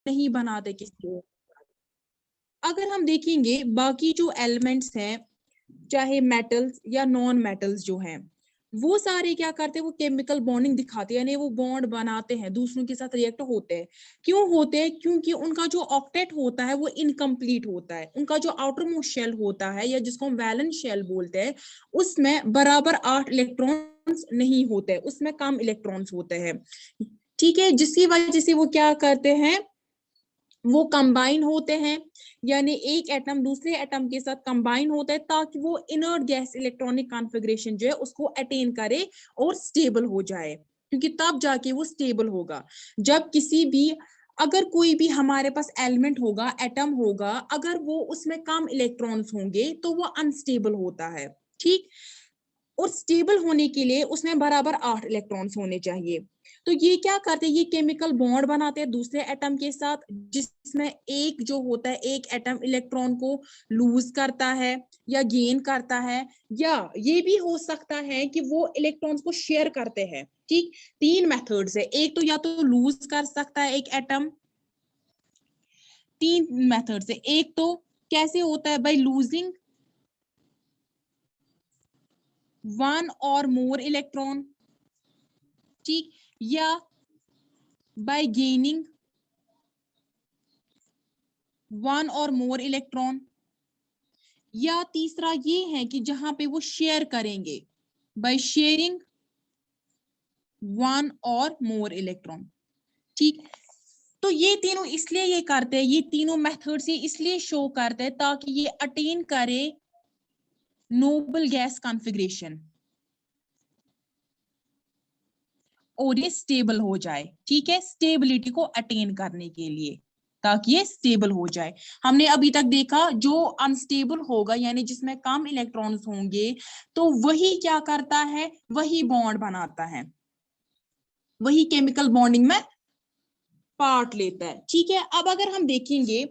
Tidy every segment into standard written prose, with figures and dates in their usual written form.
नहीं बनाते किसी और। अगर हम देखेंगे बाकी जो एलिमेंट्स हैं, चाहे मेटल्स या नॉन मेटल्स जो हैं, वो सारे क्या करते हैं, वो केमिकल बॉन्डिंग दिखाते हैं, यानी वो बॉन्ड बनाते हैं, दूसरों के साथ रिएक्ट होते हैं। क्यों होते हैं? क्योंकि उनका जो ऑक्टेट होता है वो इनकम्प्लीट होता है। उनका जो आउटर मोस्ट शेल होता है, या जिसको हम वैलेंस शेल बोलते हैं, उसमें बराबर 8 इलेक्ट्रॉन्स नहीं होते, उसमें कम इलेक्ट्रॉन्स होते हैं। ठीक है, जिसकी वजह से वो क्या करते हैं, वो कंबाइन होते हैं, यानी एक एटम दूसरे एटम के साथ कंबाइन होता है, ताकि वो इनर्ट गैस इलेक्ट्रॉनिक कॉन्फ़िगरेशन जो है उसको अटेन करे और स्टेबल हो जाए, क्योंकि तब जाके वो स्टेबल होगा। जब किसी भी, अगर कोई भी हमारे पास एलिमेंट होगा, एटम होगा, अगर वो उसमें कम इलेक्ट्रॉन्स होंगे तो वो अनस्टेबल होता है। ठीक, और स्टेबल होने के लिए उसमें बराबर 8 इलेक्ट्रॉन्स होने चाहिए। तो ये क्या करते हैं, ये केमिकल बॉन्ड बनाते हैं दूसरे एटम के साथ, जिसमें एक जो होता है, एक एटम इलेक्ट्रॉन को लूज करता है या गेन करता है, या ये भी हो सकता है कि वो इलेक्ट्रॉन्स को शेयर करते हैं। ठीक, 3 मेथड्स है। एक तो या तो लूज कर सकता है एक एटम, 3 मेथड्स है। एक तो कैसे होता है, बाय लूजिंग 1 और मोर इलेक्ट्रॉन, ठीक, या बाय गेनिंग 1 और मोर इलेक्ट्रॉन, या तीसरा ये है कि जहां पे वो शेयर करेंगे, बाय शेयरिंग 1 और मोर इलेक्ट्रॉन। ठीक, तो ये तीनों इसलिए ये करते हैं, ये तीनों मेथड्स ये इसलिए शो करते हैं ताकि ये अटेन करे नोबल गैस कॉन्फ़िगरेशन और ये स्टेबल हो जाए। ठीक है, स्टेबिलिटी को अटेन करने के लिए, ताकि ये स्टेबल हो जाए। हमने अभी तक देखा जो अनस्टेबल होगा, यानी जिसमें कम इलेक्ट्रॉन्स होंगे, तो वही क्या करता है, वही बॉन्ड बनाता है, वही केमिकल बॉन्डिंग में पार्ट लेता है। ठीक है, अब अगर हम देखेंगे,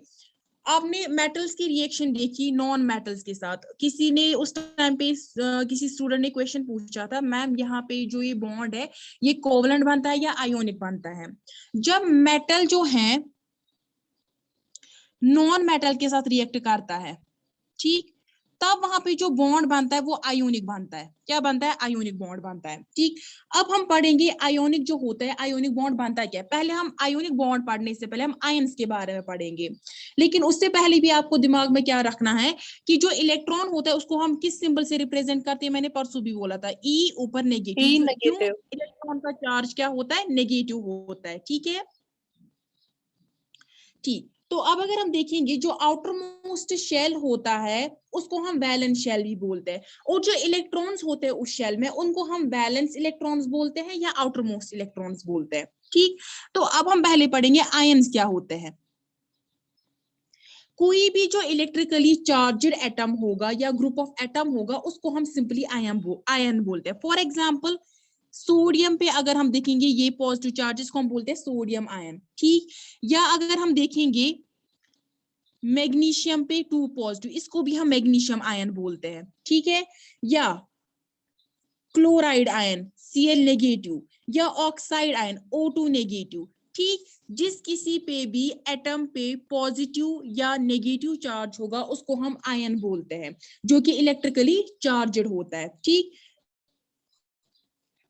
आपने मेटल्स की रिएक्शन देखी नॉन मेटल्स के साथ। किसी ने उस टाइम पे किसी स्टूडेंट ने क्वेश्चन पूछा था, मैम यहाँ पे जो ये बॉन्ड है, ये कोवलेंट बनता है या आयोनिक बनता है? जब मेटल जो है नॉन मेटल के साथ रिएक्ट करता है, ठीक, तब वहां पे जो बॉन्ड बनता है वो आयोनिक बनता है। क्या बनता है? आयोनिक बॉन्ड बनता है। ठीक, अब हम पढ़ेंगे आयोनिक जो होता है, आयोनिक बॉन्ड बनता है क्या। पहले हम आयोनिक बॉन्ड पढ़ने से पहले हम आयंस के बारे में पढ़ेंगे, लेकिन उससे पहले भी आपको दिमाग में क्या रखना है कि जो इलेक्ट्रॉन होता है उसको हम किस सिंबल से रिप्रेजेंट करते हैं। मैंने परसों भी बोला था, ई ऊपर नेगेटिव। क्यों? इलेक्ट्रॉन का चार्ज क्या होता है? नेगेटिव होता है। ठीक है, ठीक, तो अब अगर हम देखेंगे, जो आउटर मोस्ट शेल होता है उसको हम वैलेंस शेल भी बोलते हैं, और जो इलेक्ट्रॉन्स होते हैं उस शेल में उनको हम वैलेंस इलेक्ट्रॉन्स बोलते हैं या आउटर मोस्ट इलेक्ट्रॉन्स बोलते हैं। ठीक, तो अब हम पहले पढ़ेंगे आयंस क्या होते हैं। कोई भी जो इलेक्ट्रिकली चार्जड एटम होगा या ग्रुप ऑफ एटम होगा उसको हम सिंपली आयन बोलते हैं। फॉर एग्जाम्पल, सोडियम पे अगर हम देखेंगे, ये पॉजिटिव चार्जेस को हम बोलते हैं सोडियम आयन। ठीक, या अगर हम देखेंगे मैग्नीशियम पे 2 पॉजिटिव, इसको भी हम मैग्नीशियम आयन बोलते हैं। ठीक है, या क्लोराइड आयन Cl नेगेटिव, या ऑक्साइड आयन O2 नेगेटिव। ठीक, जिस किसी पे भी एटम पे पॉजिटिव या नेगेटिव चार्ज होगा उसको हम आयन बोलते हैं, जो कि इलेक्ट्रिकली चार्जड होता है। ठीक,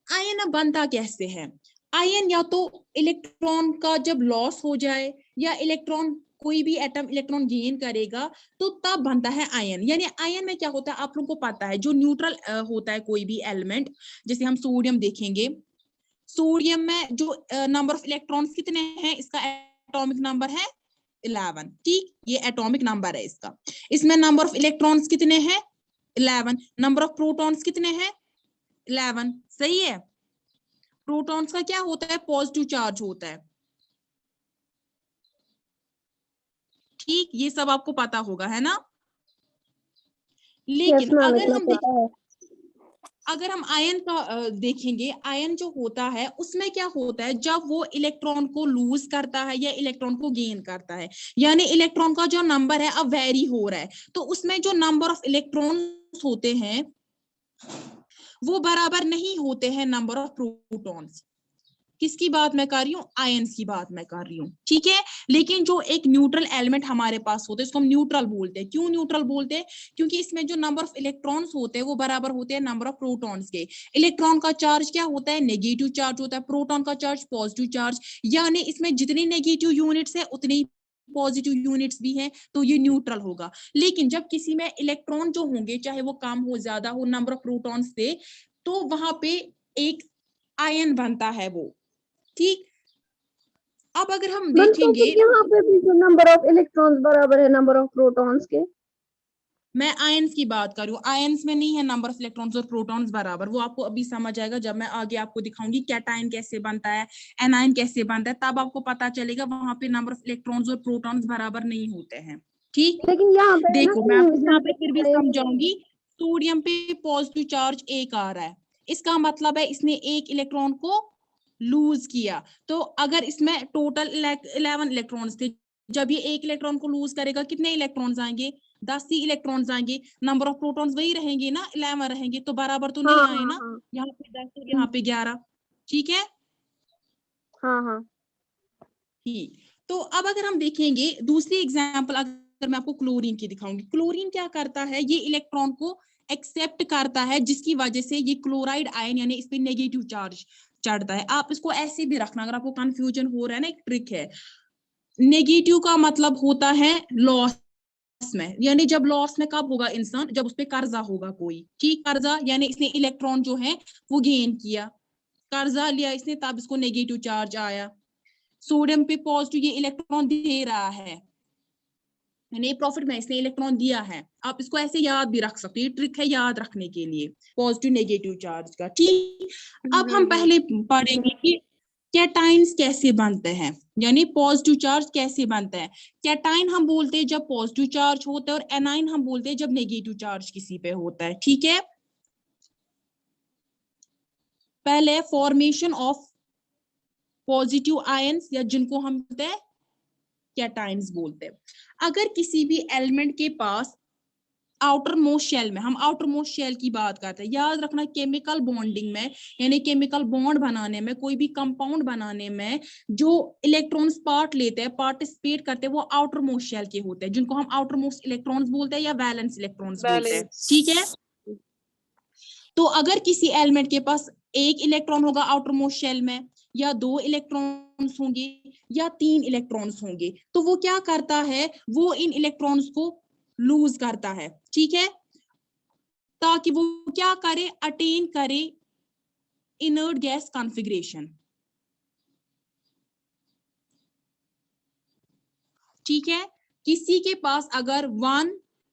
आयन अब बनता कैसे है? आयन या तो इलेक्ट्रॉन का जब लॉस हो जाए, या इलेक्ट्रॉन, कोई भी एटम इलेक्ट्रॉन गेन करेगा, तो तब बनता है आयन। यानी आयन में क्या होता है, आप लोगों को पता है, जो न्यूट्रल होता है कोई भी एलिमेंट, जैसे हम सोडियम देखेंगे, सोडियम में जो नंबर ऑफ इलेक्ट्रॉन्स कितने हैं, इसका एटॉमिक नंबर है 11। ठीक, ये एटॉमिक नंबर है इसका। इसमें नंबर ऑफ इलेक्ट्रॉन्स कितने हैं? 11। नंबर ऑफ प्रोटॉन्स कितने हैं? 11। सही है, प्रोटॉन्स का क्या होता है? पॉजिटिव चार्ज होता है। ठीक, ये सब आपको पता होगा, है ना। लेकिन अगर हम आयन का देखेंगे, आयन जो होता है उसमें क्या होता है, जब वो इलेक्ट्रॉन को लूज करता है या इलेक्ट्रॉन को गेन करता है, यानी इलेक्ट्रॉन का जो नंबर है अब वेरी हो रहा है, तो उसमें जो नंबर ऑफ इलेक्ट्रॉन्स होते हैं वो बराबर नहीं होते हैं नंबर ऑफ प्रोटॉन्स। किसकी बात मैं कर रही हूँ? आयंस की बात मैं कर रही हूँ, ठीक है। लेकिन जो एक न्यूट्रल एलिमेंट हमारे पास होते हैं उसको हम न्यूट्रल बोलते हैं। क्यों न्यूट्रल बोलते हैं? क्योंकि इसमें जो नंबर ऑफ इलेक्ट्रॉन्स होते हैं वो बराबर होते हैं नंबर ऑफ प्रोटॉन्स के। इलेक्ट्रॉन का चार्ज क्या होता है? नेगेटिव चार्ज होता है, प्रोटॉन का चार्ज पॉजिटिव चार्ज, यानी इसमें जितनी नेगेटिव यूनिट्स है उतनी पॉजिटिव यूनिट्स भी हैं, तो ये न्यूट्रल होगा। लेकिन जब किसी में इलेक्ट्रॉन जो होंगे, चाहे वो कम हो ज्यादा हो नंबर ऑफ प्रोटॉन्स से, तो वहां पे एक आयन बनता है वो, ठीक। अब अगर हम देखेंगे, यहाँ पे भी जो नंबर ऑफ इलेक्ट्रॉन्स बराबर है नंबर ऑफ प्रोटॉन्स के। मैं आयंस की बात कर रही हूँ, आयंस में नहीं है नंबर ऑफ इलेक्ट्रॉन्स और प्रोटॉन्स बराबर। वो आपको अभी समझ आएगा जब मैं आगे आपको दिखाऊंगी कैटायन कैसे बनता है, एनायन कैसे बनता है, तब आपको पता चलेगा वहां पे नंबर ऑफ इलेक्ट्रॉन्स और प्रोटॉन्स बराबर नहीं होते हैं, ठीक। लेकिन यहाँ पे है ना देखो मैं आपको यहाँ पे फिर भी कि समझाऊंगी। सोडियम पे पॉजिटिव चार्ज एक आ रहा है, इसका मतलब है इसने एक इलेक्ट्रॉन को लूज किया। तो अगर इसमें टोटल 11 इलेक्ट्रॉन्स थे, जब ये एक इलेक्ट्रॉन को लूज करेगा कितने इलेक्ट्रॉन्स आएंगे? 10 ही इलेक्ट्रॉन्स आएंगे। नंबर ऑफ प्रोटॉन्स वही रहेंगे ना, 11 रहेंगे, तो बराबर तो नहीं आए ना। यहाँ पे 10 और यहाँ पे 11, ठीक है। हाँ। ठीक, तो अब अगर हम देखेंगे दूसरी एग्जाम्पल, अगर मैं आपको क्लोरीन की दिखाऊंगी, क्लोरीन क्या करता है? ये इलेक्ट्रॉन को एक्सेप्ट करता है, जिसकी वजह से ये क्लोराइड आयन यानी इस पे नेगेटिव चार्ज चढ़ता है। आप इसको ऐसे भी रखना, अगर आपको कंफ्यूजन हो रहा है ना, एक ट्रिक है। नेगेटिव का मतलब होता है लॉस में, यानी जब लॉस में कब होगा इंसान? जब उस पे कर्जा होगा कोई, ठीक। कर्जा यानी इसने इलेक्ट्रॉन जो है वो गेन किया, कर्जा लिया इसने, तब इसको नेगेटिव चार्ज आया। सोडियम पे पॉजिटिव ये इलेक्ट्रॉन दे रहा है, यानी प्रॉफिट में इसने इलेक्ट्रॉन दिया है। आप इसको ऐसे याद भी रख सकते हो, ये ट्रिक है याद रखने के लिए पॉजिटिव नेगेटिव चार्ज का, ठीक। अब हम पहले पढ़ेंगे कि कैटाइन्स कैसे बनते हैं, यानी पॉजिटिव चार्ज कैसे बनता है। कैटाइन हम बोलते हैं जब पॉजिटिव चार्ज होता है, और एनाइन हम बोलते हैं जब नेगेटिव चार्ज किसी पे होता है, ठीक है। पहले फॉर्मेशन ऑफ पॉजिटिव आयंस, या जिनको हम बोलते हैं कैटाइन्स बोलते हैं। अगर किसी भी एलिमेंट के पास आउटर मोस्ट शेल में, हम आउटर मोस्ट शेल की बात करते हैं, याद रखना केमिकल बॉन्डिंग में, यानी केमिकल बॉन्ड बनाने में, कोई भी कंपाउंड बनाने में जो इलेक्ट्रॉन्स पार्ट लेते हैं, पार्टिसिपेट करते हैं, वो आउटर मोस्ट शेल के होते हैं, जिनको हम आउटर मोस्ट इलेक्ट्रॉन्स बोलते हैं या वैलेंस इलेक्ट्रॉन्स बोलते हैं, ठीक है। तो अगर किसी एलिमेंट के पास एक इलेक्ट्रॉन होगा आउटर मोस्ट शेल में, या 2 इलेक्ट्रॉन्स होंगे, या 3 इलेक्ट्रॉन्स होंगे, तो वो क्या करता है? वो इन इलेक्ट्रॉन्स को लूज करता है, ठीक है, ताकि वो क्या करे? अटेन करे इनर्ट गैस कॉन्फ़िगरेशन, ठीक है। किसी के पास अगर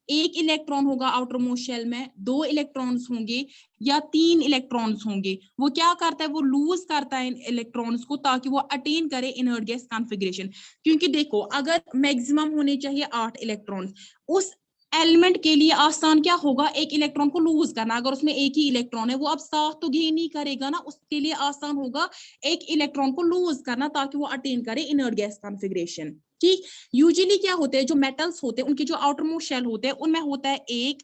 एक इलेक्ट्रॉन होगा आउटर मोस्ट शेल में, 2 इलेक्ट्रॉन्स होंगे या 3 इलेक्ट्रॉन्स होंगे, वो क्या करता है? वो लूज करता है इन इलेक्ट्रॉन्स को, ताकि वो अटेन करे इनर्ट गैस कॉन्फ़िगरेशन। क्योंकि देखो, अगर मैक्सिमम होने चाहिए 8 इलेक्ट्रॉन्स, उस एलिमेंट के लिए आसान क्या होगा? एक इलेक्ट्रॉन को लूज करना। अगर उसमें एक ही इलेक्ट्रॉन है, वो अब साथ तो गेन नहीं करेगा ना, उसके लिए आसान होगा एक इलेक्ट्रॉन को लूज करना, ताकि वो अटेन करे इनर्ट गैस कॉन्फ़िगरेशन, ठीक। यूजुअली क्या होते हैं, जो मेटल्स होते हैं उनके जो आउटर मोस्ट शेल होते हैं उनमें होता है 1,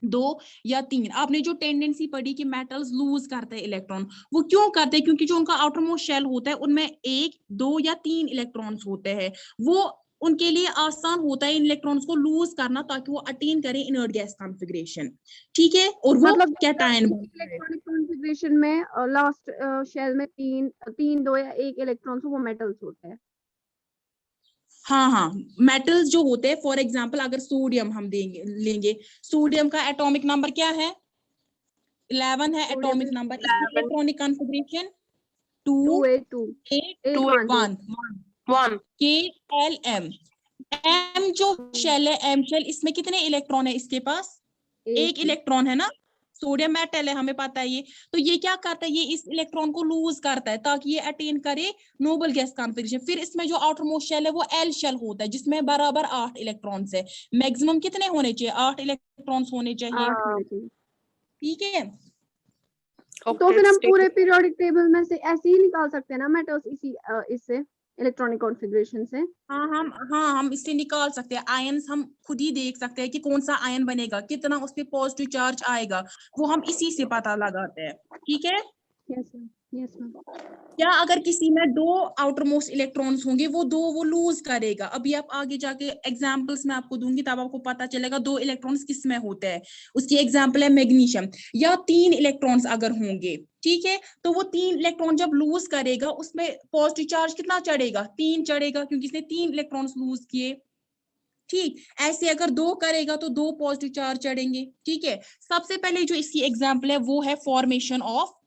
2 या 3। आपने जो टेंडेंसी पढ़ी कि मेटल्स लूज करते हैं इलेक्ट्रॉन, वो क्यों करते हैं? क्योंकि जो उनका आउटर मोस्ट शेल होता है उनमें 1, 2 या 3 इलेक्ट्रॉन्स होते हैं। वो उनके लिए आसान होता है इन इलेक्ट्रॉन्स को लूज करना, ताकि वो अटेन करें इनर्ट गैस कॉन्फ़िगरेशन, ठीक है, और वो मतलब कैटायन बनता है। इलेक्ट्रॉनिक कॉन्फ़िगरेशन में लास्ट शेल में तीन दो या एक इलेक्ट्रॉन्स वो मेटल्स होते हैं। हाँ हाँ, मेटल्स जो होते हैं, फॉर एग्जांपल अगर सोडियम हम लेंगे, सोडियम का एटॉमिक नंबर क्या है? 11 है एटॉमिक नंबर। इसकी इलेक्ट्रॉनिक कॉन्फ़िगरेशन 282 281 1 KLM। एम जो शेल है, एम शेल, इसमें कितने इलेक्ट्रॉन है इसके पास? एक इलेक्ट्रॉन है ना। सोडियम मेटल है, हमें पता है ये। तो ये क्या करता है? ये इस इलेक्ट्रॉन को लूज करता है ताकि ये अटेन करे नोबल गैस कॉन्फ़िगरेशन। फिर इसमें जो आउटर मोस्ट शेल है वो एल शेल होता है, जिसमें बराबर 8 इलेक्ट्रॉन्स है। मैक्सिमम कितने होने चाहिए? 8 इलेक्ट्रॉन्स होने चाहिए, ठीक है। तो फिर हम पूरे पीरियोडिक टेबल में से ऐसे ही निकाल सकते हैं ना मेटल्स, इसी इससे इलेक्ट्रॉनिक कॉन्फ़िगरेशन से। हाँ हम इससे निकाल सकते हैं। आयंस हम खुद ही देख सकते हैं कि कौन सा आयन बनेगा, कितना उस पे पॉजिटिव चार्ज आएगा, वो हम इसी से पता लगाते हैं, ठीक है। Yes ma'am. क्या अगर किसी में दो आउटर मोस्ट इलेक्ट्रॉन्स होंगे, वो लूज करेगा। अभी आप आगे जाके एग्जांपल्स में आपको दूंगी, तब आपको पता चलेगा दो इलेक्ट्रॉन्स किस में होते हैं। उसकी एग्जांपल है मैग्नीशियम। या 3 इलेक्ट्रॉन्स अगर होंगे, ठीक है, तो वो 3 इलेक्ट्रॉन जब लूज करेगा उसमें पॉजिटिव चार्ज कितना चढ़ेगा, 3 चढ़ेगा, क्योंकि इसने 3 इलेक्ट्रॉन्स लूज किए। ठीक, ऐसे अगर 2 करेगा तो 2 पॉजिटिव चार्ज चढ़ेंगे। ठीक है, सबसे पहले जो इसकी एग्जांपल है वो है फॉर्मेशन ऑफ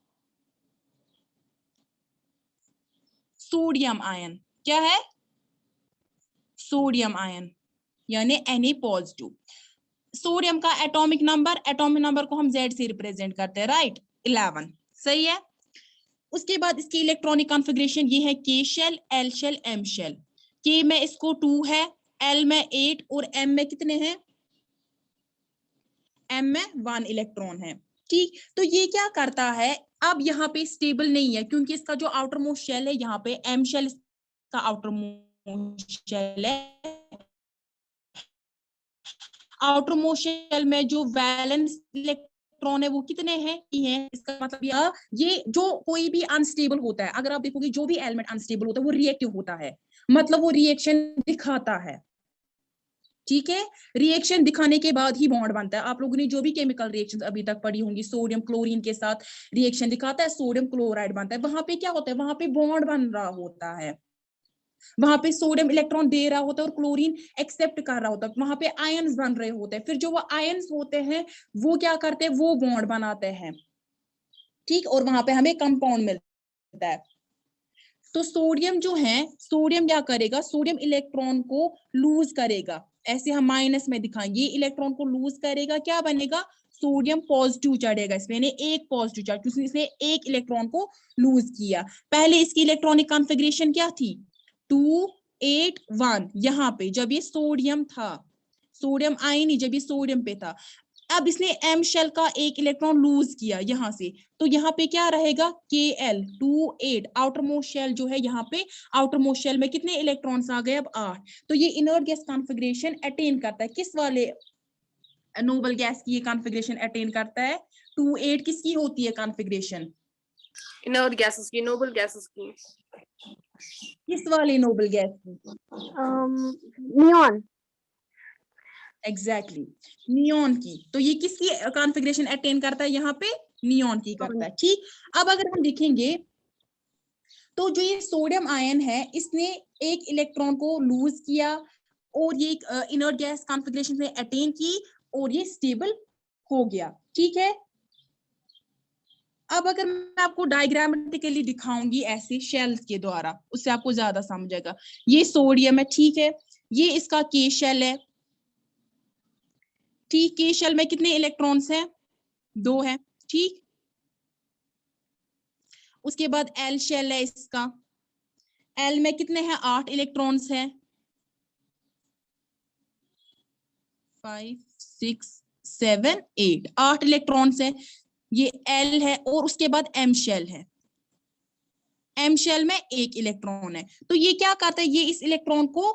सोडियम आयन। क्या है? सोडियम आयन, यानी Na पॉजिटिव। सोडियम का एटॉमिक नंबर को हम Z से रिप्रेजेंट करते हैं, राइट, 11। सही है। उसके बाद इसकी इलेक्ट्रॉनिक कॉन्फ़िगरेशन ये है K shell, L shell, M shell. K में इसको 2 है, L में 8 और M में कितने हैं? M में 1 इलेक्ट्रॉन है। ठीक, तो ये क्या करता है, अब यहाँ पे स्टेबल नहीं है, क्योंकि इसका जो आउटर मोस्ट शेल है यहाँ पे M शेल का आउटर मोस्ट शेल है। आउटर मोस्ट शेल में जो वैलेंस इलेक्ट्रॉन है वो कितने हैं? इसका मतलब ये जो कोई भी अनस्टेबल होता है, अगर आप देखोगे जो भी एलिमेंट अनस्टेबल होता है वो रिएक्टिव होता है, मतलब वो रिएक्शन दिखाता है। ठीक है, रिएक्शन दिखाने के बाद ही बॉन्ड बनता है। आप लोगों ने जो भी केमिकल रिएक्शंस अभी तक पढ़ी होंगी, सोडियम क्लोरीन के साथ रिएक्शन दिखाता है, सोडियम क्लोराइड बनता है, वहां पे क्या होता है, वहां पे बॉन्ड बन रहा होता है। वहां पे सोडियम इलेक्ट्रॉन दे रहा होता है और क्लोरीन एक्सेप्ट कर रहा होता है, वहां पे आयंस बन रहे होते हैं। फिर जो वो आयंस होते हैं वो क्या करते हैं, वो बॉन्ड बनाते हैं। ठीक, और वहां पे हमें कंपाउंड मिलता है। तो सोडियम जो है, सोडियम क्या करेगा, सोडियम इलेक्ट्रॉन को लूज करेगा। ऐसे हम माइनस में दिखाएंगे, इलेक्ट्रॉन को लूज करेगा, क्या बनेगा, सोडियम पॉजिटिव चढ़ेगा इसमें, एक पॉजिटिव चार्ज, क्योंकि इसने एक इलेक्ट्रॉन को लूज किया। पहले इसकी इलेक्ट्रॉनिक कॉन्फ़िगरेशन क्या थी, 2 8 1। यहाँ पे जब ये सोडियम था, सोडियम आयन ही जब ये सोडियम पे था, अब इसने M शेल का एक इलेक्ट्रॉन लूज किया यहाँ से, तो यहाँ पे क्या रहेगा, Kl 2 8। आउटर मोस्ट शेल जो है यहाँ पे, आउटर मोस्ट शेल में कितने इलेक्ट्रॉन्स आ गए, अब 8। तो ये इनर्ट गैस कॉन्फ़िगरेशन अटेन करता है। किस वाले नोबल गैस की ये कॉन्फ़िगरेशन अटेन करता है? 2 8 किसकी होती है कॉन्फ़िगरेशन? इनर्ट गैसेस की, नोबल गैसेस की। किस वाले नोबल गैस की? नियॉन। एग्जैक्टली, नियॉन की। तो ये किसकी कॉन्फ़िगरेशन अटेन करता है यहाँ पे, नियॉन की करता है। ठीक, अब अगर हम देखेंगे तो जो ये सोडियम आयन है, इसने एक इलेक्ट्रॉन को लूज किया और ये इनर्ट गैस कॉन्फ़िगरेशन से अटेन की और ये स्टेबल हो गया। ठीक है, अब अगर मैं आपको डायग्रामेटिकली दिखाऊंगी ऐसे शेल्स के द्वारा, उससे आपको ज्यादा समझेगा। ये सोडियम है, ठीक है, ये इसका के शेल है। ठीक, के शेल में कितने इलेक्ट्रॉन्स हैं, 2 हैं। ठीक, उसके बाद एल शेल है इसका, एल में कितने हैं, 8 इलेक्ट्रॉन्स हैं, 5 6 7 8, 8 इलेक्ट्रॉन्स हैं। ये एल है और उसके बाद एम शेल है, एम शेल में 1 इलेक्ट्रॉन है। तो ये क्या करता है, ये इस इलेक्ट्रॉन को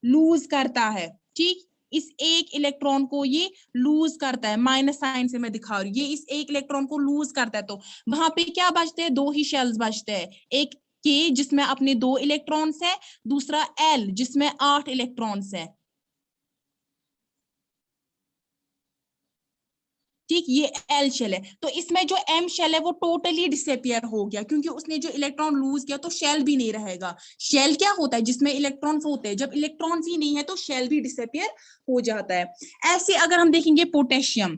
लूज करता है। ठीक, इस एक इलेक्ट्रॉन को ये लूज करता है, माइनस साइन से मैं दिखा रही हूँ, ये इस एक इलेक्ट्रॉन को लूज करता है। तो वहां पे क्या बचते हैं, 2 ही शेल्स बचते हैं, एक के जिसमें अपने 2 इलेक्ट्रॉन्स है, दूसरा एल जिसमें 8 इलेक्ट्रॉन्स है। ठीक, ये एल शेल है। तो इसमें जो एम शेल है वो टोटली डिसअपियर हो गया, क्योंकि उसने जो इलेक्ट्रॉन लूज किया, तो शेल भी नहीं रहेगा। शेल क्या होता है, जिसमें इलेक्ट्रॉन्स होते हैं, जब इलेक्ट्रॉन्स ही नहीं है तो शेल भी डिसअपियर हो जाता है। ऐसे अगर हम देखेंगे पोटेशियम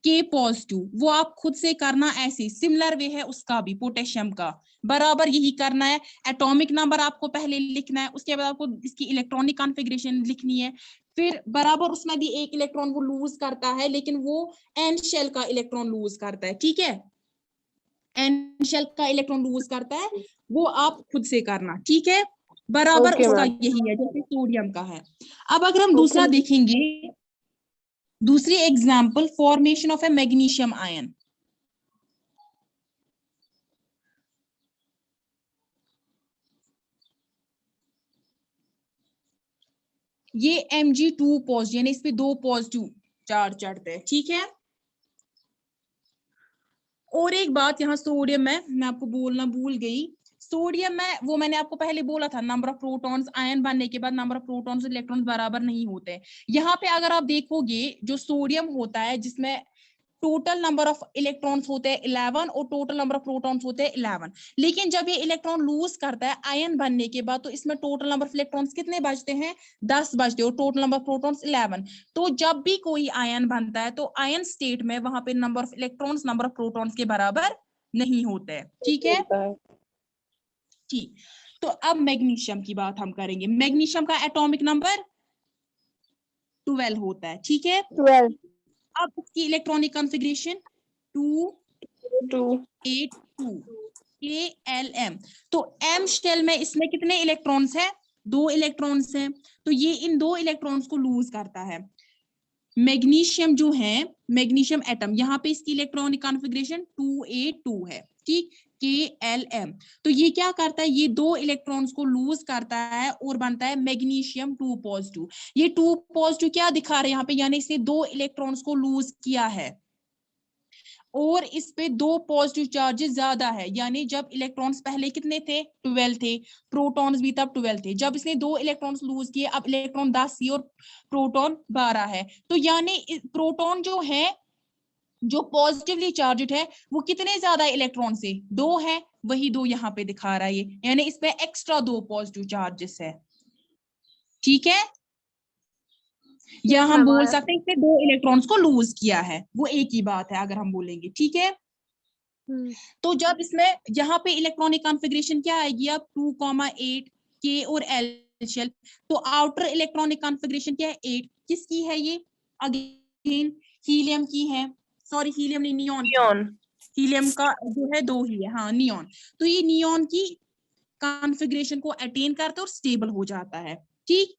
के पॉजिटिव, वो आप खुद से करना, ऐसे सिमिलर वे है उसका भी, पोटेशियम का बराबर यही करना है। एटॉमिक नंबर आपको पहले लिखना है, उसके बाद आपको इसकी इलेक्ट्रॉनिक कॉन्फ़िगरेशन लिखनी है, फिर बराबर उसमें भी एक इलेक्ट्रॉन वो लूज करता है, लेकिन वो एन शेल का इलेक्ट्रॉन लूज करता है। ठीक है, एन शेल का इलेक्ट्रॉन लूज करता है, वो आप खुद से करना। ठीक है, बराबर Okay, उसका ma'am. यही है जैसे सोडियम का है। अब अगर हम दूसरा देखेंगे, दूसरी example, formation of A magnesium ion. ये Mg2 पॉजिटिव, यानी इस पे 2 पॉजिटिव चार्ज चढ़ते हैं। ठीक है, और एक बात यहाँ सोडियम है, मैं आपको बोलना भूल गई, सोडियम में वो मैंने आपको पहले बोला था, नंबर ऑफ प्रोटॉन्स आयन बनने के बाद नंबर ऑफ प्रोटॉन्स और इलेक्ट्रॉन्स बराबर नहीं होते। यहाँ पे अगर आप देखोगे जो सोडियम होता है जिसमें टोटल नंबर ऑफ इलेक्ट्रॉन्स होते हैं 11 और टोटल नंबर ऑफ प्रोटॉन्स होते हैं 11, लेकिन जब ये इलेक्ट्रॉन लूज करता है आयन बनने के बाद तो इसमें टोटल नंबर ऑफ इलेक्ट्रॉन्स कितने बचते हैं, 10 बचते हैं और टोटल नंबर ऑफ प्रोटॉन्स 11। तो जब भी कोई आयन बनता है तो आयन स्टेट में वहां पे number of electrons number of protons के बराबर नहीं होते हैं। ठीक है, ठीक। तो अब मैग्नीशियम की बात हम करेंगे। मैग्नीशियम का एटॉमिक नंबर 12 होता है। ठीक है, 12। अब इसकी इलेक्ट्रॉनिक कॉन्फ़िगरेशन 282 KLm। तो एम शेल में इसमें कितने इलेक्ट्रॉन्स हैं, 2 इलेक्ट्रॉन्स हैं, तो ये इन 2 इलेक्ट्रॉन्स को लूज करता है। मैग्नीशियम जो है, मैग्नीशियम एटम, यहाँ पे इसकी इलेक्ट्रॉनिक कॉन्फ़िगरेशन 282 है। ठीक, KLm। तो ये क्या करता है, ये 2 इलेक्ट्रॉन्स को लूज करता है और बनता है मैग्नीशियम 2 पॉजिटिव। ये 2 पॉजिटिव क्या दिखा रहे हैं यहाँ पे, यानी इसने 2 इलेक्ट्रॉन्स को लूज किया है और इस पे 2 पॉजिटिव चार्जेस ज्यादा है, यानी जब इलेक्ट्रॉन्स पहले कितने थे, 12 थे, प्रोटॉन्स भी तब 12 थे। जब इसने 2 इलेक्ट्रॉन्स लूज किए, अब इलेक्ट्रॉन 10 ही और प्रोटॉन 12 है। तो यानी प्रोटॉन जो है जो पॉजिटिवली चार्जड है वो कितने ज्यादा इलेक्ट्रॉन से, 2 है, वही 2 यहाँ पे दिखा रहा है ये, यानी इसमें एक्स्ट्रा 2 पॉजिटिव चार्जेस है। ठीक है, या हम बोल सकते हैं इसने 2 इलेक्ट्रॉन्स को लूज किया है, वो एक ही बात है अगर हम बोलेंगे। ठीक है, तो जब इसमें यहाँ पे इलेक्ट्रॉनिक कॉन्फ़िगरेशन क्या आएगी अब 2,8 K और L शेल, तो आउटर इलेक्ट्रॉनिक कॉन्फ़िगरेशन क्या है 8, किसकी है ये, अगेन हीलियम की है, सॉरी हीलियम नहीं, नियॉन। हीलियम का जो है 2 ही है, हाँ नियॉन। तो ये नियॉन की कॉन्फ़िगरेशन को अटेन करता है और स्टेबल हो जाता है। ठीक,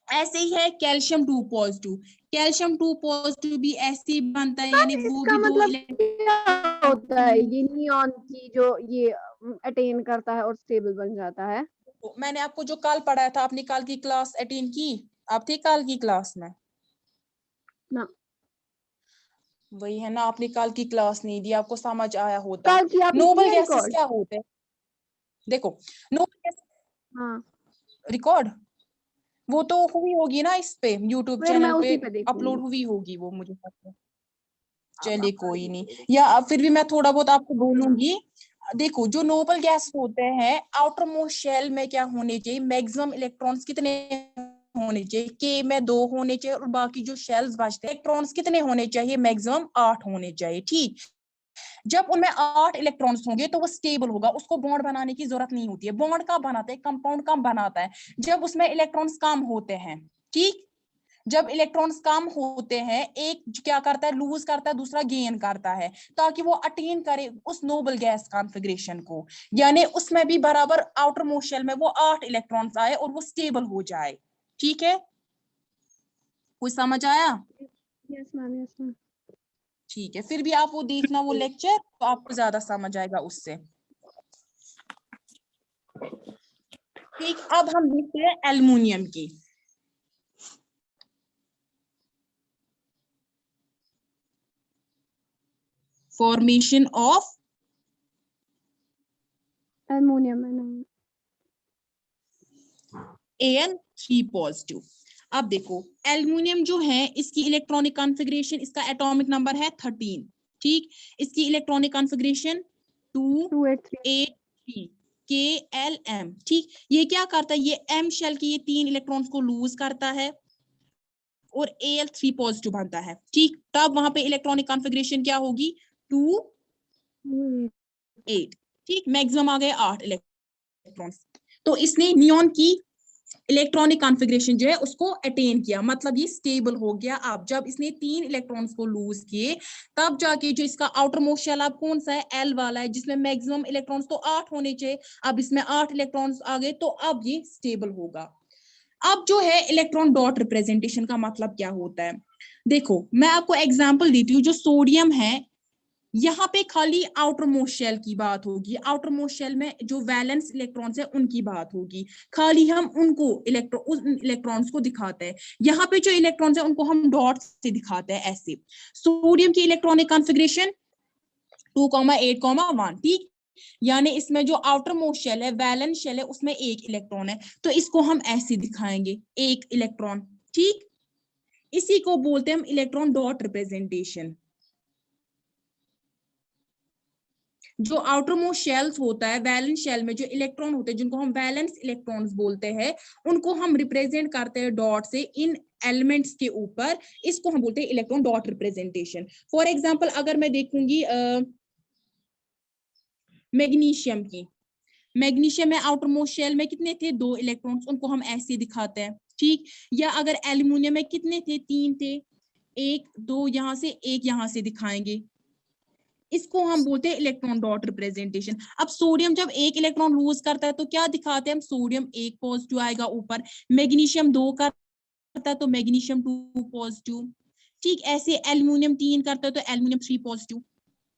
ऐसे ही है कैल्शियम 2 पॉजिटिव, कैल्शियम 2 पॉजिटिव भी ऐसे ही बनता है, यानी वो भी 2 मतलब क्या होता है ये नियॉन की जो ये अटेन करता है और स्टेबल बन जाता है। मैंने आपको जो कल पढ़ाया था, आपने कल की क्लास अटेन की, आप थे कल की क्लास में ना, वही है ना, आपने कल की क्लास नहीं दी, आपको समझ आया होता। कल की आपने नोबल किया गैसेस रिकॉर्ड? क्या होते हैं, देखो नोबल गैस, हाँ रिकॉर्ड वो तो हुई होगी ना इस पे यूट्यूब फिर मैं चैनल पे उसी पे देखूंगी। अपलोड हुई होगी वो, मुझे पता है। चलिए कोई नहीं, या फिर भी मैं थोड़ा बहुत आपको बोलूंगी। देखो जो नोबल गैस होते हैं, आउटर मोस्ट शेल में क्या होने चाहिए, मैक्सिमम इलेक्ट्रॉन्स कितने होने चाहिए, के में 2 होने चाहिए, और बाकी जो शेल्स बचते हैं इलेक्ट्रॉन्स कितने होने चाहिए, मैक्सिमम 8 होने चाहिए। ठीक, जब उनमें 8 इलेक्ट्रॉन्स होंगे तो वो स्टेबल होगा, उसको बॉन्ड बनाने की जरूरत नहीं होती है। बॉन्ड कब बनाते हैं, कंपाउंड कब बनाता है, जब उसमें इलेक्ट्रॉन्स कम होते हैं। ठीक, जब इलेक्ट्रॉन्स कम होते हैं, एक क्या करता है, लूज करता है, दूसरा गेन करता है, ताकि वो अटेन करे उस नोबल गैस कॉन्फ़िगरेशन को, यानी उसमें भी बराबर आउटर मोस्ट शेल में वो 8 इलेक्ट्रॉन्स आए और वो स्टेबल हो जाए। ठीक है, कुछ समझ आया? Yes ma'am, yes ma'am. ठीक है, फिर भी आप वो देखना वो लेक्चर, तो आपको ज्यादा समझ आएगा उससे। ठीक, अब हम देखते हैं एल्युमिनियम की। Formation of aluminium Al3 positive. अब देखो एल्युमिनियम जो है इसकी इलेक्ट्रॉनिक कॉन्फ़िगरेशन, इसका एटॉमिक नंबर है 13। ठीक, इसकी इलेक्ट्रॉनिक कॉन्फ़िगरेशन 283 KLm। ठीक, ये क्या करता है, ये M शेल की ये 3 इलेक्ट्रॉन्स को लूज करता है और Al3 पॉजिटिव बनता है। ठीक, तब वहां पे इलेक्ट्रॉनिक कॉन्फ़िगरेशन क्या होगी, 2 8। ठीक, मैक्सिमम आ गए 8 इलेक्ट्रॉन्स। तो इसने नियॉन की इलेक्ट्रॉनिक कॉन्फ़िगरेशन जो है उसको अटेन किया, मतलब ये स्टेबल हो गया। अब जब इसने 3 इलेक्ट्रॉन्स को लूज किए, तब जाके जो इसका आउटर मोस्ट शेल अब कौन सा है, एल वाला है, जिसमें मैक्सिमम इलेक्ट्रॉन्स तो 8 होने चाहिए, अब इसमें 8 इलेक्ट्रॉन्स आ गए, तो अब ये स्टेबल होगा। अब जो है इलेक्ट्रॉन डॉट रिप्रेजेंटेशन का मतलब क्या होता है, देखो मैं आपको एग्जांपल देती हूँ। जो सोडियम है यहाँ पे खाली आउटर मोस्ट शेल की बात होगी, आउटर मोस्ट शेल में जो वैलेंस इलेक्ट्रॉन्स है उनकी बात होगी, खाली हम उनको उन इलेक्ट्रॉन्स को दिखाते हैं। यहाँ पे जो इलेक्ट्रॉन्स है उनको हम डॉट से दिखाते हैं ऐसे। सोडियम की इलेक्ट्रॉनिक कॉन्फ़िगरेशन 2,8,1, ठीक, यानी इसमें जो आउटर मोस्ट शेल है, वैलेंस शेल है, उसमें एक इलेक्ट्रॉन है, तो इसको हम ऐसे दिखाएंगे, एक इलेक्ट्रॉन, ठीक। इसी को बोलते हैं हम इलेक्ट्रॉन डॉट रिप्रेजेंटेशन। जो आउटर मोस्ट शेल्स होता है, वैलेंस शेल में जो इलेक्ट्रॉन होते हैं जिनको हम वैलेंस इलेक्ट्रॉन्स बोलते हैं, उनको हम रिप्रेजेंट करते हैं डॉट से इन एलिमेंट्स के ऊपर, इसको हम बोलते हैं electron dot representation. For example अगर मैं देखूंगी मैग्नीशियम की, मैग्नीशियम में आउटर मोस्ट शेल में कितने थे, 2 इलेक्ट्रॉन्स, उनको हम ऐसे दिखाते हैं, ठीक। या अगर एल्युमिनियम में कितने थे, 3 थे, 1 2 यहाँ से, 1 यहाँ से दिखाएंगे, इसको हम बोलते हैं इलेक्ट्रॉन डॉट रिप्रेजेंटेशन। अब सोडियम जब 1 इलेक्ट्रॉन लूज करता है तो क्या दिखाते हैं हम, सोडियम 1 पॉजिटिव आएगा ऊपर, मैग्नीशियम 2 करता है तो मैग्नीशियम 2 पॉजिटिव, ठीक। ऐसे एल्युमिनियम 3 करता है तो एल्युमिनियम 3 पॉजिटिव।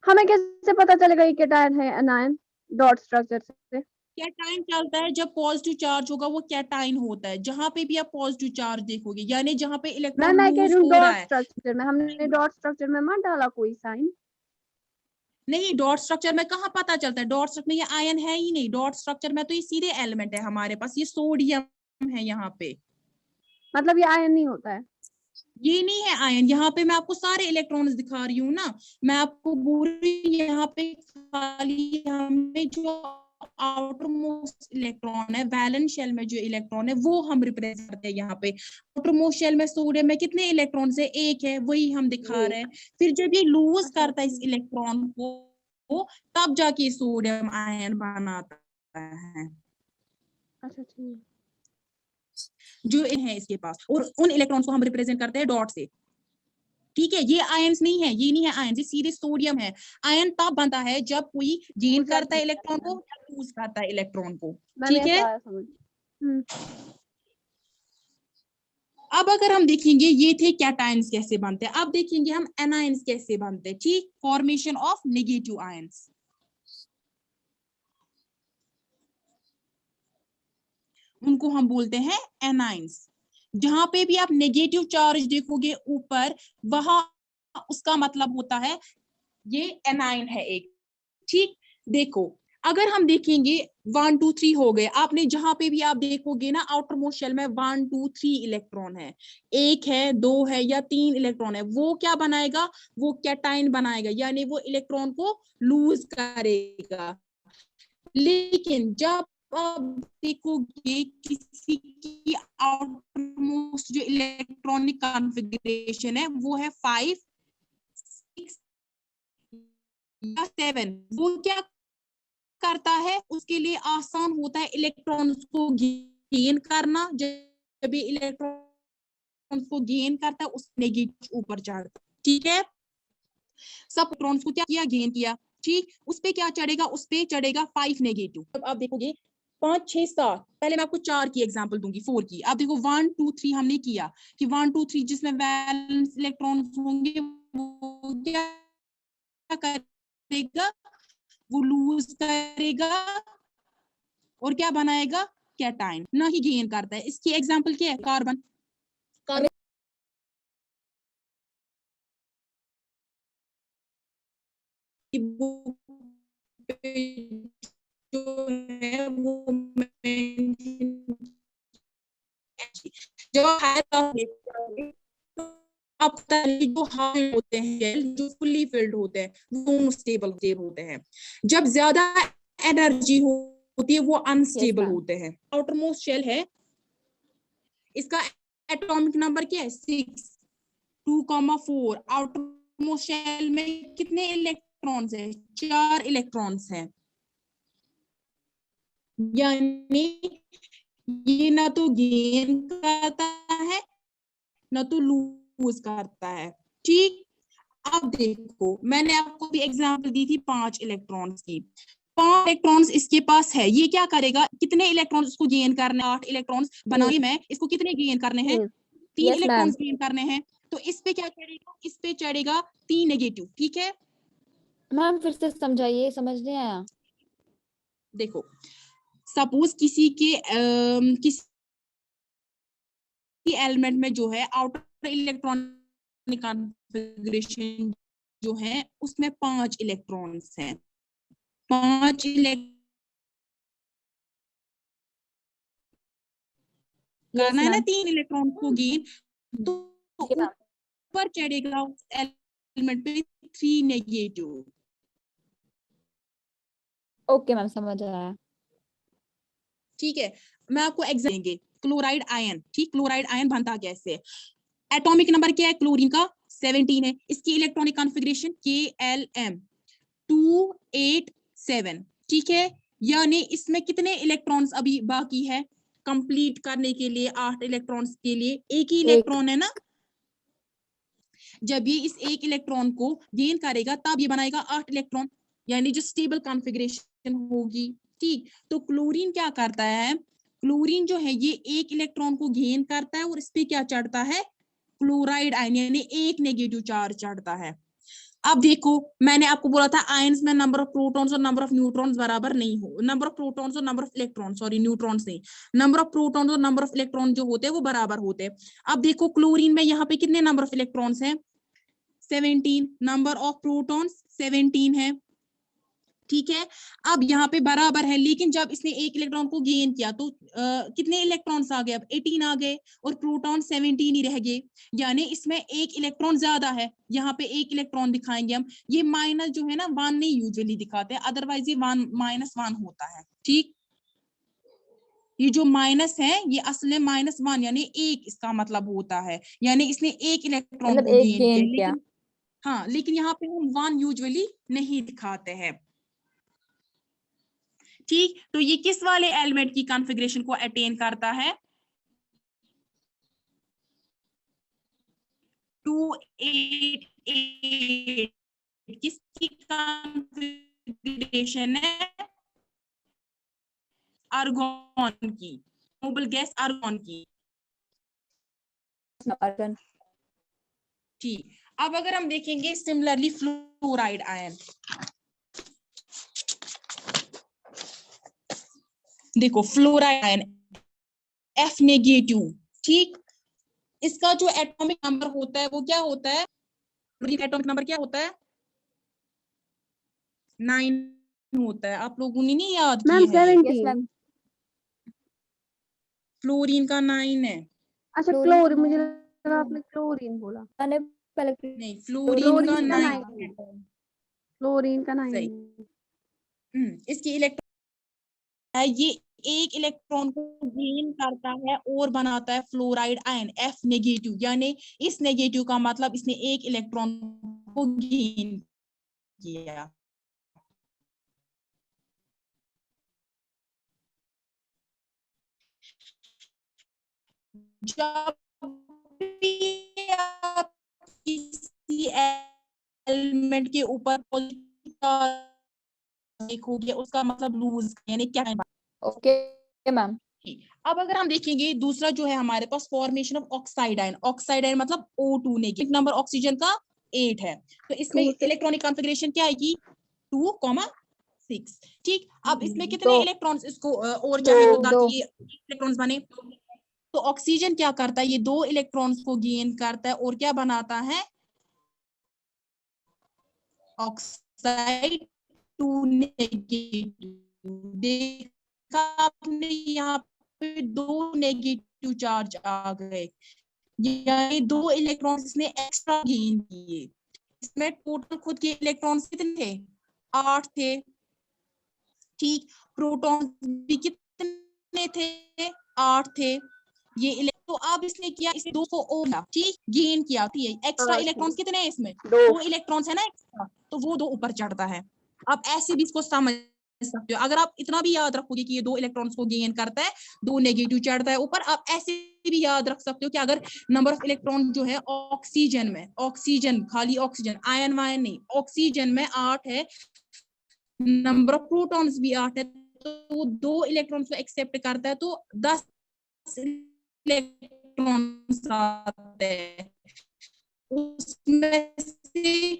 हमें कैसे पता चलेगा ये कैटायन है अनायन डॉट स्ट्रक्चर से? कैटाइन चलता है जब पॉजिटिव चार्ज होगा वो कैटाइन होता है, जहां पे भी आप पॉजिटिव चार्ज देखोगे, यानी जहां पे इलेक्ट्रॉन मैं कह लूज रही हूँ हो रहा डॉट है। स्ट्रक्चर में, हमने डॉट स्ट्रक्चर में मत डाला कोई साइन। नहीं, डॉट स्ट्रक्चर में कहाँ पता चलता है, डॉट स्ट्रक्चर में ये आयन है ही नहीं, डॉट स्ट्रक्चर में तो ये सीधे एलिमेंट है हमारे पास, ये सोडियम है यहाँ पे, मतलब ये आयन नहीं होता है? ये नहीं है आयन। यहाँ पे मैं आपको सारे इलेक्ट्रॉन्स दिखा रही हूँ ना, मैं आपको बोल रही हूँ यहाँ पे खाली हमें जो आउटर मोस्ट इलेक्ट्रॉन है, वैलेंस शेल में जो इलेक्ट्रॉन है वो हम रिप्रेजेंट करते हैं यहाँ पे। आउटर मोस्ट शेल में सोडियम में कितने इलेक्ट्रॉन है, 1 है, वही हम दिखा रहे हैं। फिर जब ये लूज करता है इस इलेक्ट्रॉन को, तब जाके सोडियम आयन बनाता है। अच्छा ठीक, जो है इसके पास, और उन इलेक्ट्रॉन्स को हम रिप्रेजेंट करते हैं डॉट से, ठीक है। ये आयंस नहीं है, ये नहीं है आयंस, ये सीधे सोडियम है। आयन तब बनता है जब कोई गेन करता है इलेक्ट्रॉन को या लूज करता है इलेक्ट्रॉन को, ठीक है। समझ। अब अगर हम देखेंगे ये थे कैटायंस कैसे बनते हैं, अब देखेंगे हम एनायंस कैसे बनते हैं, ठीक। फॉर्मेशन ऑफ नेगेटिव आयंस, उनको हम बोलते हैं एनायंस। जहां पे भी आप नेगेटिव चार्ज देखोगे ऊपर, वहां उसका मतलब होता है ये एनायन है एक, ठीक। देखो अगर हम देखेंगे 1 2 3 हो गए, आपने जहां पे भी आप देखोगे ना आउटर मोस्ट शेल में 1 2 3 इलेक्ट्रॉन है, 1 है, 2 है या 3 इलेक्ट्रॉन है, वो क्या बनाएगा, वो कैटाइन बनाएगा, यानी वो इलेक्ट्रॉन को लूज करेगा। लेकिन जब आप देखोगे किसी की आउटर मोस्ट जो इलेक्ट्रॉनिक कॉन्फ़िगरेशन है वो है 5 6 या 7, वो क्या करता है, उसके लिए आसान होता है इलेक्ट्रॉन को गेन करना। जब ये इलेक्ट्रॉन को गेन करता है उस नेगेटिव ऊपर चढ़ता है, ठीक है। सब इलेक्ट्रॉन्स को क्या किया, गेन किया, ठीक। उस पे क्या चढ़ेगा, उस पे चढ़ेगा 5 नेगेटिव। अब आप देखोगे 5 6 7, पहले मैं आपको 4 की एग्जांपल दूंगी, 4 की। आप देखो 1 2 3 हमने किया कि 1 2 3 जिसमें वैलेंस इलेक्ट्रॉन्स होंगे वो क्या करेगा, वो लूज करेगा और क्या बनाएगा, कैटाइन, ना ही गेन करता है। इसकी एग्जांपल क्या है, कार्बन। कार्बन जो है वो जब आप जो हाई होते हैं, जो फुली फिल्ड होते हैं, वो स्टेबल होते हैं। जब ज्यादा एनर्जी होती है वो अनस्टेबल होते हैं। आउटर मोस्ट शेल है, इसका एटॉमिक नंबर क्या है, 6 2,4। आउटर मोस्ट शेल में कितने इलेक्ट्रॉन्स है, 4 इलेक्ट्रॉन्स हैं, यानी ये ना तो गेन करता है ना तो लूज करता है, ठीक। अब देखो मैंने आपको भी एग्जांपल दी थी 5 इलेक्ट्रॉन्स की, 5 इलेक्ट्रॉन्स इसके पास है, ये क्या करेगा, कितने इलेक्ट्रॉन्स इसको गेन करने, 8 इलेक्ट्रॉन्स बनाई मैं, इसको कितने गेन करने हैं, 3 इलेक्ट्रॉन्स गेन करने हैं, तो इस पे क्या चढ़ेगा, इस पे चढ़ेगा 3 नेगेटिव, ठीक है। मैम फिर से समझाइए, समझ नहीं आया। देखो, सपोज किसी एलिमेंट में जो है आउटर इलेक्ट्रॉनिक कॉन्फ़िगरेशन जो है उसमें 5 इलेक्ट्रॉन्स हैं। 5 करना है ना मैम। 3 इलेक्ट्रॉन को गेन, तो ठीक है मैम। ऊपर चढ़ेगा उस एलिमेंट पे 3 नेगेटिव। ओके मैम, समझ आया। ठीक है, मैं आपको एग्जाम्पल देंगे। क्लोराइड आयन, ठीक, क्लोराइड आयन बनता कैसे है? एटॉमिक नंबर क्या है क्लोरीन का? 17 है। इसकी इलेक्ट्रॉनिक कॉन्फ़िगरेशन KLm 287, ठीक है। यानी इसमें कितने इलेक्ट्रॉन्स अभी बाकी है कंप्लीट करने के लिए? 8 इलेक्ट्रॉन्स के लिए एक ही इलेक्ट्रॉन है ना। जब ये इस एक इलेक्ट्रॉन को गेन करेगा तब ये बनाएगा 8 इलेक्ट्रॉन, यानी जो स्टेबल कॉन्फ़िगरेशन होगी, ठीक। तो क्लोरीन क्या करता है? क्लोरीन जो है ये एक इलेक्ट्रॉन को गेन करता है और इस पे क्या चढ़ता है? क्लोराइड आयन, यानी एक नेगेटिव चार्ज चढ़ता है। अब देखो, मैंने आपको बोला था आयंस में नंबर ऑफ प्रोटॉन्स और नंबर ऑफ न्यूट्रॉन्स बराबर नहीं हो, नंबर ऑफ प्रोटॉन्स और number of electron, sorry neutrons नहीं, नंबर ऑफ प्रोटॉन्स और नंबर ऑफ इलेक्ट्रॉन जो होते हैं वो बराबर होते हैं। अब देखो क्लोरीन में यहाँ पे कितने नंबर ऑफ इलेक्ट्रॉन्स हैं? 17। नंबर ऑफ प्रोटॉन्स 17 है, ठीक है। अब यहाँ पे बराबर है, लेकिन जब इसने एक इलेक्ट्रॉन को गेन किया तो कितने इलेक्ट्रॉन्स आ गए? अब 18 आ गए और प्रोटॉन 17 ही रह गए, यानी इसमें एक इलेक्ट्रॉन ज्यादा है। यहाँ पे एक इलेक्ट्रॉन दिखाएंगे हम। ये माइनस जो है ना 1 नहीं यूजुअली दिखाते, अदरवाइज ये -1 होता है, ठीक। ये जो माइनस है ये असल में -1 यानी एक इसका मतलब होता है, यानी इसने एक इलेक्ट्रॉन मतलब को एक गेन किया, गेन किया। लेकिन हाँ, लेकिन यहाँ पे हम 1 यूजुअली नहीं दिखाते हैं, ठीक। तो ये किस वाले एलिमेंट की कॉन्फ़िगरेशन को अटेन करता है? 288। किसकी कॉन्फ़िगरेशन है? आर्गॉन की, नोबल गैस आर्गॉन की, अर्गन। ठीक। अब अगर हम देखेंगे सिमिलरली फ्लोराइड आयन, देखो फ्लोराइड आयन F नेगेटिव, ठीक। इसका जो एटॉमिक नंबर होता है वो क्या होता है? एटॉमिक नंबर क्या होता है? 9 होता है। आप लोगों ने नहीं याद मैम किए हैं ये? Yes ma'am. 17। फ्लोरीन का 9 है। अच्छा क्लोरीन क्लोरीन, मुझे लगा आपने क्लोरीन बोला। मैंने पहले नहीं, फ्लोरीन का क्लोरीन का 9 9 है। है। क्लोरीन का 9 सही। है। इसकी इलेक्ट्रॉन है, ये एक इलेक्ट्रॉन को गेन करता है और बनाता है फ्लोराइड आयन F नेगेटिव, यानी इस नेगेटिव का मतलब इसने एक इलेक्ट्रॉन को गेन किया। जब भी आप किसी एलिमेंट के ऊपर देखोगे उसका मतलब लूज, यानी क्या है। Okay ma'am. अब अगर हम देखेंगे दूसरा जो है हमारे पास formation of oxide ion, oxide ion मतलब O2 नेगेटिव, नंबर ऑक्सीजन का 8 है, तो इसमें 2 से इलेक्ट्रॉनिक कॉन्फ़िगरेशन क्या आएगी? 2,6, ठीक। अब इसमें कितने दो इलेक्ट्रॉन्स इसको और चाहिए तो दो। ताकि ये इलेक्ट्रॉन्स बने? तो ऑक्सीजन क्या करता है? ये 2 इलेक्ट्रॉन्स को गेन करता है और क्या बनाता है? Oxide 2 negative. देखा आपने यहाँ पे 2 नेगेटिव चार्ज आ गए, यानी 2 इलेक्ट्रॉन्स इसने एक्स्ट्रा गेन किए। इसमें टोटल खुद के इलेक्ट्रॉन्स कितने थे? 8 थे, ठीक। प्रोटॉन भी कितने थे? 8 थे। ये तो अब इसने किया, इसने 200 और ठीक गेन किया, ठीक। एक्स्ट्रा इलेक्ट्रॉन्स कितने हैं इसमें? 2 इलेक्ट्रॉन्स है ना एक्स्ट्रा, तो वो 2 ऊपर चढ़ता है। अब ऐसे भी इसको समझ सकते हो, अगर आप इतना भी याद रखोगे कि ये 2 इलेक्ट्रॉन्स को गेन करता है, 2 नेगेटिव चढ़ता है ऊपर। आप ऐसे भी याद रख सकते हो कि अगर नंबर ऑफ इलेक्ट्रॉन जो है ऑक्सीजन में, ऑक्सीजन खाली ऑक्सीजन, आयन वायन नहीं, ऑक्सीजन में 8 है, नंबर ऑफ प्रोटॉन्स भी 8 है, तो वो 2 इलेक्ट्रॉन्स को एक्सेप्ट करता है, तो 10 इलेक्ट्रॉन्स आते हैं। उसमें से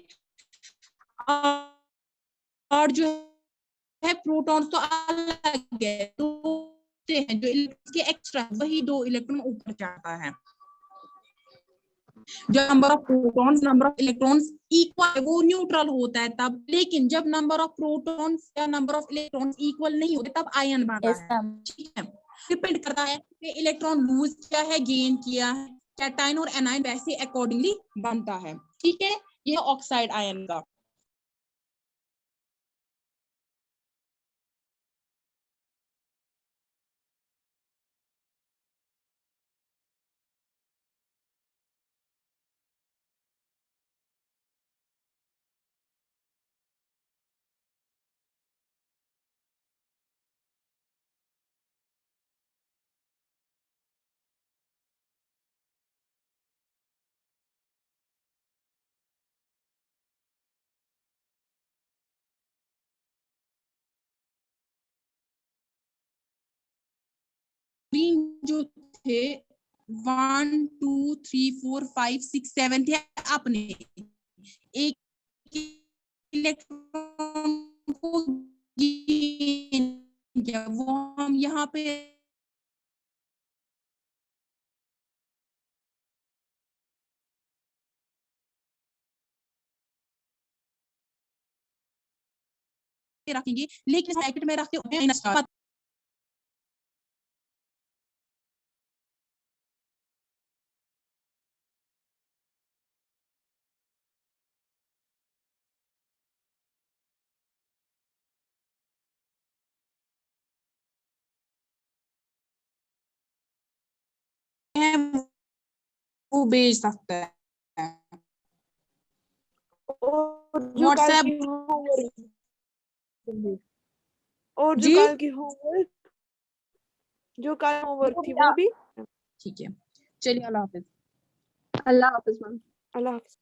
और जो है प्रोटॉन्स तो अलग है, तो हैं जो इलेक्ट्रॉन के एक्स्ट्रा, वही 2 इलेक्ट्रॉन ऊपर जाता है। जब number of protons number of electrons equal है वो न्यूट्रल होता है तब, लेकिन जब नंबर ऑफ प्रोटॉन्स या नंबर ऑफ इलेक्ट्रॉन्स इक्वल नहीं होते तब आयन बनता यस है। मैम। ठीक है, डिपेंड करता है कि इलेक्ट्रॉन लूज किया है, गेन किया है, कैटायन और एनायन वैसे अकॉर्डिंगली बनता है। ठीक है, ये ऑक्साइड आयन का। जो थे 1 2 3 4 5 6 7 थे अपने, एक इलेक्ट्रॉन को gain किया, वो हम यहाँ पे रखेंगे, लेकिन ब्रैकेट में रखते हैं माइनस का। वो भेज सकता है और जो कल व्हाट्सएप। की होमवर्क और जो जी कल की होमवर्क जो कल होमवर्क थी वो भी। ठीक है, चलिए अल्लाह हाफिज। अल्लाह हाफिज मैम। अल्लाह हाफिज।